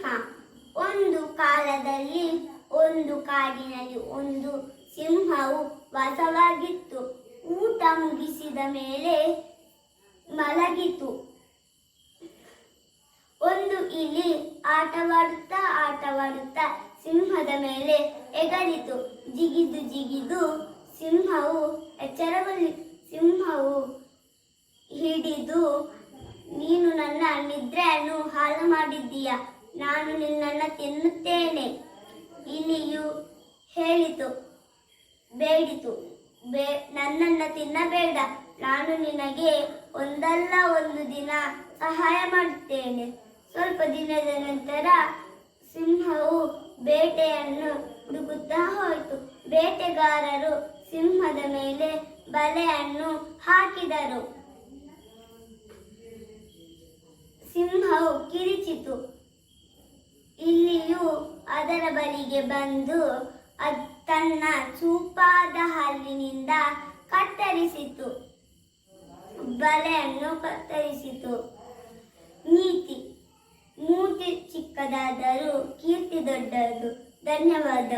ಸಿಂಹ. ಒಂದು ಕಾಲದಲ್ಲಿ ಒಂದು ಕಾಡಿನಲ್ಲಿ ಒಂದು ಸಿಂಹವು ವಾಸವಾಗಿತ್ತು. ಊಟ ಮುಗಿಸಿದ ಮೇಲೆ ಮಲಗಿತು. ಒಂದು ಇಲಿ ಆಟವಾಡುತ್ತಾ ಸಿಂಹದ ಮೇಲೆ ಎಗರಿತು. ಜಿಗಿದು ಸಿಂಹವು ಸಿಂಹವು ಹಿಡಿದು, ನೀನು ನನ್ನ ನಿದ್ರೆಯನ್ನು ಹಾಳು ಮಾಡಿದ್ದೀಯ, ನಾನು ನಿನ್ನನ್ನು ತಿನ್ನುತ್ತೇನೆ. ಇಲಿಯು ಹೇಳಿತು, ನನ್ನನ್ನು ತಿನ್ನಬೇಡ, ನಾನು ನಿನಗೆ ಒಂದಲ್ಲ ಒಂದು ದಿನ ಸಹಾಯ ಮಾಡುತ್ತೇನೆ. ಸ್ವಲ್ಪ ದಿನದ ನಂತರ ಸಿಂಹವು ಬೇಟೆಯನ್ನು ಹುಡುಕುತ್ತಾ ಹೋಯಿತು. ಬೇಟೆಗಾರರು ಸಿಂಹದ ಮೇಲೆ ಬಲೆಯನ್ನು ಹಾಕಿದರು. ಸಿಂಹವು ಕಿರಿಚಿತು. ಇಲಿಯು ಅದರ ಬಳಿಗೆ ಬಂದು ತನ್ನ ಚೂಪಾದ ಹಲ್ಲಿನಿಂದ ಬಲೆಯನ್ನು ಕತ್ತರಿಸಿತು. ನೀತಿ: ಮೂತಿ ಚಿಕ್ಕದಾದರೂ ಕೀರ್ತಿ ದೊಡ್ಡದು. ಧನ್ಯವಾದ.